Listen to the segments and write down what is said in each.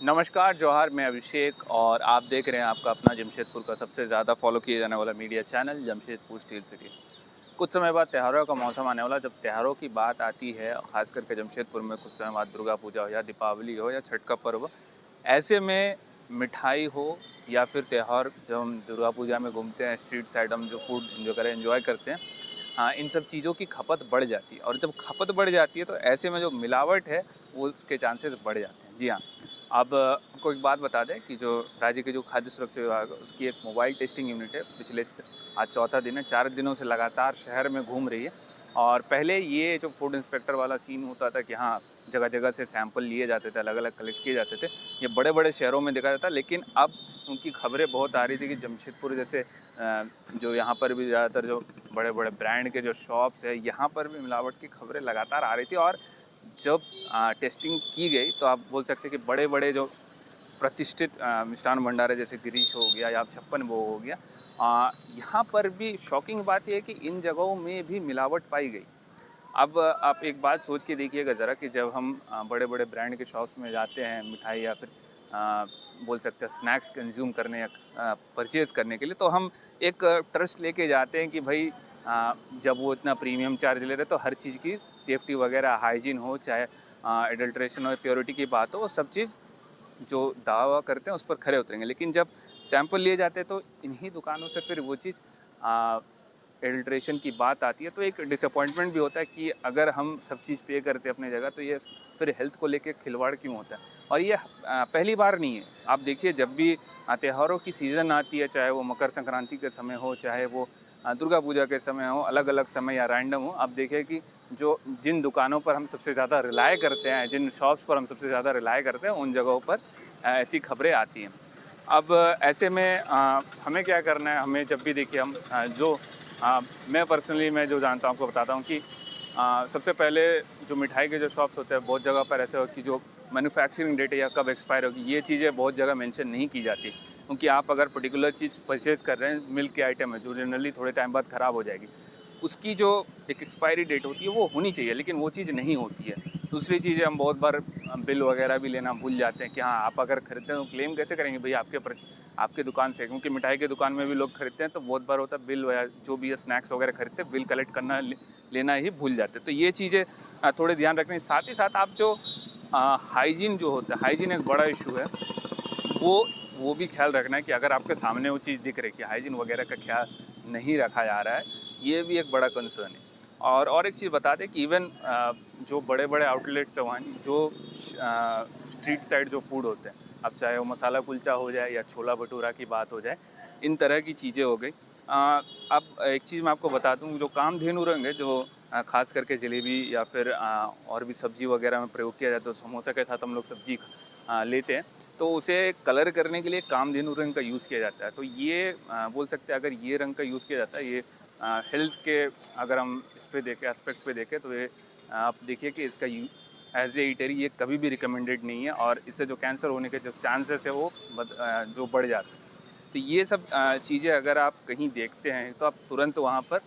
नमस्कार, जोहार, मैं अभिषेक और आप देख रहे हैं आपका अपना जमशेदपुर का सबसे ज़्यादा फॉलो किया जाने वाला media channel Jamshedpur steel city. कुछ समय बाद त्योहारों का मौसम आने वाला। जब त्योहारों की बात आती है, ख़ास करके जमशेदपुर में कुछ समय बाद दुर्गा पूजा हो या दीपावली हो या छठ का पर्व, ऐसे में मिठाई हो या फिर त्यौहार, जब हम दुर्गा पूजा में घूमते हैं स्ट्रीट साइड, हम जो फूड एंजॉय करते हैं, हाँ, इन सब चीज़ों की खपत बढ़ जाती है और जब खपत बढ़ जाती है तो ऐसे में जो मिलावट है वो उसके चांसेस बढ़ जाते हैं। जी हाँ। अब आपको एक बात बता दें कि जो राज्य की जो खाद्य सुरक्षा विभाग है उसकी एक मोबाइल टेस्टिंग यूनिट है। आज चौथा दिन है, 4 दिनों से लगातार शहर में घूम रही है। और पहले ये जो फूड इंस्पेक्टर वाला सीन होता था कि हाँ, जगह जगह से सैंपल लिए जाते थे, अलग अलग कलेक्ट किए जाते थे, ये बड़े बड़े शहरों में देखा जाता। लेकिन अब उनकी खबरें बहुत आ रही थी कि जमशेदपुर जैसे जो यहाँ पर भी ज़्यादातर जो बड़े बड़े ब्रांड के जो शॉप्स है, यहाँ पर भी मिलावट की खबरें लगातार आ रही थी। और जब टेस्टिंग की गई तो आप बोल सकते हैं कि बड़े बड़े जो प्रतिष्ठित मिष्ठान भंडार है, जैसे गिरीश हो गया या छप्पन भोग हो गया, यहाँ पर भी शॉकिंग बात यह है कि इन जगहों में भी मिलावट पाई गई। अब आप एक बात सोच के देखिएगा ज़रा कि जब हम बड़े बड़े ब्रांड के शॉप्स में जाते हैं मिठाई या फिर अ, बोल सकते हैं स्नैक्स कंज्यूम करने या परचेज़ करने के लिए, तो हम एक ट्रस्ट लेके जाते हैं कि भाई जब वो इतना प्रीमियम चार्ज ले रहे तो हर चीज़ की सेफ्टी वगैरह, हाइजीन हो, चाहे एडल्ट्रेशन और प्योरिटी की बात हो, वो सब चीज़ जो दावा करते हैं उस पर खरे उतरेंगे। लेकिन जब सैंपल लिए जाते हैं तो इन्हीं दुकानों से फिर वो चीज़ एडल्ट्रेशन की बात आती है, तो एक डिसअपॉइंटमेंट भी होता है कि अगर हम सब चीज़ पे करते हैं अपनी जगह, तो ये फिर हेल्थ को लेके खिलवाड़ क्यों होता है। और ये पहली बार नहीं है। आप देखिए, जब भी त्योहारों की सीज़न आती है, चाहे वो मकर संक्रांति के समय हो, चाहे वो दुर्गा पूजा के समय हो, अलग अलग समय या रैंडम हो, आप देखिए कि जो जिन दुकानों पर हम सबसे ज़्यादा रिलाय करते हैं, जिन शॉप्स पर हम सबसे ज़्यादा रिलाय करते हैं, उन जगहों पर ऐसी खबरें आती हैं। अब ऐसे में हमें क्या करना है, हमें जब भी देखिए हम मैं पर्सनली मैं जो जानता हूँ आपको बताता हूँ कि सबसे पहले जो मिठाई के जो शॉप्स होते हैं, बहुत जगह पर ऐसे हो कि जो मैन्युफैक्चरिंग डेट है या कब एक्सपायर होगी, ये चीज़ें बहुत जगह मेंशन नहीं की जाती। क्योंकि आप अगर पर्टिकुलर चीज़ परचेज़ कर रहे हैं, मिल्क के आइटम है जो जनरली थोड़े टाइम बाद ख़राब हो जाएगी, उसकी जो एक एक्सपायरी डेट होती है वो होनी चाहिए, लेकिन वो चीज़ नहीं होती है। दूसरी चीज़ है, हम बहुत बार बिल वगैरह भी लेना भूल जाते हैं कि हाँ, आप अगर खरीदते हैं तो क्लेम कैसे करेंगे भई आपके दुकान से, क्योंकि मिठाई की दुकान में भी लोग खरीदते हैं तो बहुत बार होता है बिल या जो भी है स्नैक्स वगैरह खरीदते हैं, बिल कलेक्ट करना लेना ही भूल जाते हैं। तो ये चीज़ें थोड़े ध्यान रखनी। साथ ही साथ आप जो हाइजीन जो होता है, हाइजीन एक बड़ा इशू है। वो वो भी ख्याल रखना है कि अगर आपके सामने वो चीज़ दिख रही है कि हाइजीन वगैरह का ख्याल नहीं रखा जा रहा है, ये भी एक बड़ा कंसर्न है। और एक चीज़ बता दें कि इवन जो बड़े बड़े आउटलेट्स हैं वहाँ जो स्ट्रीट साइड जो फूड होते हैं, अब चाहे वो मसाला कुलचा हो जाए या छोला भटूरा की बात हो जाए, इन तरह की चीज़ें हो गई। अब एक चीज़ मैं आपको बता दूँ, जो कामधेनु रंग है, जो खास करके जलेबी या फिर और भी सब्जी वगैरह में प्रयोग किया जाता है, तो समोसा के साथ हम लोग सब्जी लेते हैं, तो उसे कलर करने के लिए कामधेनु रंग का यूज़ किया जाता है। तो ये बोल सकते हैं, अगर ये रंग का यूज़ किया जाता है, ये हेल्थ के, अगर हम इस पे देखें, एस्पेक्ट पे देखें, तो ये आप देखिए कि इसका एज ए ईटरी ये कभी भी रिकमेंडेड नहीं है और इससे जो कैंसर होने के जो चांसेस है वो जो बढ़ जाते हैं। तो ये सब चीज़ें अगर आप कहीं देखते हैं तो आप तुरंत वहाँ पर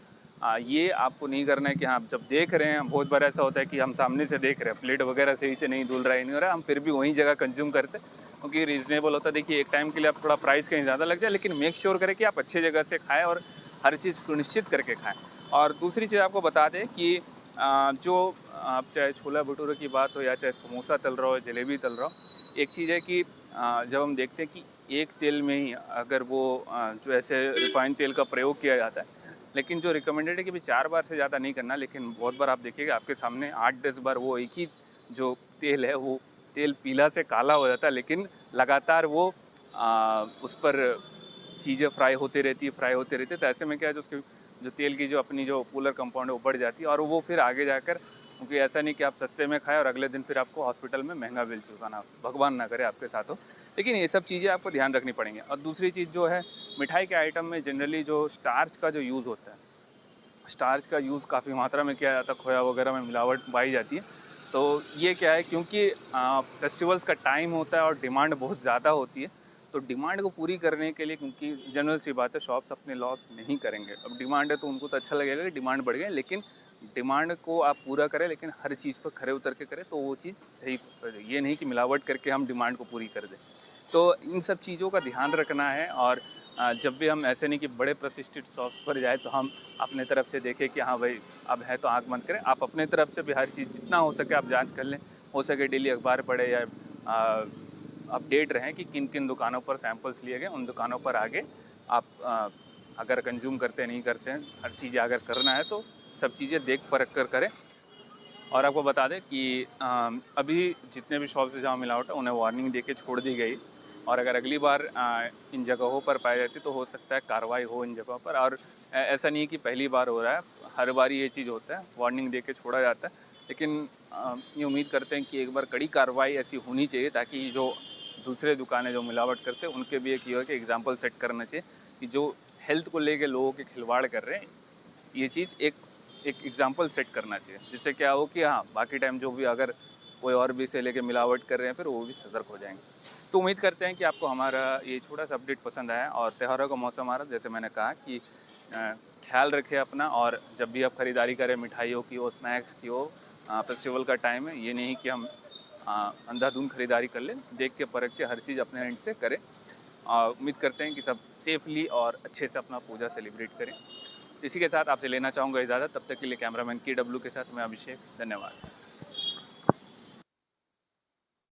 ये आपको नहीं करना है कि हाँ, जब देख रहे हैं, बहुत बार ऐसा होता है कि हम सामने से देख रहे हैं, प्लेट वगैरह सही से नहीं धुल रहा है, नहीं हो रहा है, हम फिर भी वहीं जगह कंज्यूम करते हैं क्योंकि रीज़नेबल होता है। देखिए, एक टाइम के लिए आप थोड़ा प्राइस कहीं ज़्यादा लग जाए, लेकिन मेक श्योर करें कि आप अच्छी जगह से खाएँ और हर चीज़ सुनिश्चित करके खाएँ। और दूसरी चीज़ आपको बता दें कि जो आप चाहे छोला भटूरे की बात हो या चाहे समोसा तल रहा हो, जलेबी तल रहा हो, एक चीज़ है कि जब हम देखते हैं कि एक तेल में ही अगर वो जो ऐसे रिफाइंड तेल का प्रयोग किया जाता है, लेकिन जो रिकमेंडेड है कि भाई 4 बार से ज़्यादा नहीं करना, लेकिन बहुत बार आप देखिएगा आपके सामने 8-10 बार वो एक ही जो तेल है, वो तेल पीला से काला हो जाता है, लेकिन लगातार वो उस पर चीज़ें फ्राई होती रहती है। तो ऐसे में क्या है, जो उसकी जो तेल की जो अपनी जो पोलर कंपाउंड है वो बढ़ जाती है और वो फिर आगे जाकर, क्योंकि ऐसा नहीं कि आप सस्ते में खाएँ और अगले दिन फिर आपको हॉस्पिटल में महंगा बिल चुकाना, भगवान ना करे आपके साथ हो। लेकिन ये सब चीज़ें आपको ध्यान रखनी पड़ेंगी। और दूसरी चीज़ जो है, मिठाई के आइटम में जनरली जो स्टार्च का जो यूज़ होता है, स्टार्च का यूज़ काफ़ी मात्रा में किया जाता है, खोया वगैरह में मिलावट पाई जाती है। तो ये क्या है, क्योंकि फेस्टिवल्स का टाइम होता है और डिमांड बहुत ज़्यादा होती है, तो डिमांड को पूरी करने के लिए, क्योंकि जनरल सी बात है, शॉप्स अपने लॉस नहीं करेंगे। अब डिमांड है तो उनको तो अच्छा लगेगा कि डिमांड बढ़ गई, लेकिन डिमांड को आप पूरा करें, लेकिन हर चीज़ पर खरे उतर के करें तो वो चीज़ सही ये नहीं कि मिलावट करके हम डिमांड को पूरी कर दें। तो इन सब चीज़ों का ध्यान रखना है, और जब भी हम ऐसे नहीं कि बड़े प्रतिष्ठित शॉप्स पर जाए तो हम अपने तरफ से देखें कि हाँ भाई अब है तो आँख बंद करें। आप अपने तरफ से भी हर चीज़ जितना हो सके आप जांच कर लें। हो सके डेली अखबार पढ़ें, या अपडेट रहें कि किन किन दुकानों पर सैंपल्स लिए गए, उन दुकानों पर आगे आप अगर कंज्यूम करते नहीं करते हैं, हर चीज़ अगर करना है तो सब चीज़ें देख परख कर करें। और आपको बता दें कि अभी जितने भी शॉप्स जहाँ मिलावट है उन्हें वार्निंग दे के छोड़ दी गई, और अगर अगली बार इन जगहों पर पाई जाती तो हो सकता है कार्रवाई हो इन जगहों पर। और ऐसा नहीं है कि पहली बार हो रहा है, हर बार ये चीज़ होता है, वार्निंग दे के छोड़ा जाता है। लेकिन ये उम्मीद करते हैं कि एक बार कड़ी कार्रवाई ऐसी होनी चाहिए, ताकि जो दूसरे दुकानें जो मिलावट करते हैं उनके भी एक ये हो कि एग्जाम्पल सेट करना चाहिए कि जो हेल्थ को लेके लोगों के खिलवाड़ कर रहे हैं, ये चीज़ एक एक एग्जाम्पल सेट करना चाहिए, जिससे क्या हो कि हाँ बाकी टाइम जो भी अगर कोई और भी इसे लेके मिलावट कर रहे हैं फिर वो भी सतर्क हो जाएंगे। तो उम्मीद करते हैं कि आपको हमारा ये छोटा सा अपडेट पसंद आया, और त्योहारों का मौसम आ रहा है, जैसे मैंने कहा कि ख्याल रखें अपना, और जब भी आप खरीदारी करें, मिठाइयों की हो, स्नैक्स की हो, फेस्टिवल का टाइम है, ये नहीं कि हम अंधाधुंध खरीदारी कर लें, देख के परख के हर चीज़ अपने एंड से करें। उम्मीद करते हैं कि सब सेफली और अच्छे से अपना पूजा सेलिब्रेट करें। इसी के साथ आपसे लेना चाहूँगा इजाज़त, तब तक के लिए कैमरामैन KW के साथ मैं अभिषेक, धन्यवाद।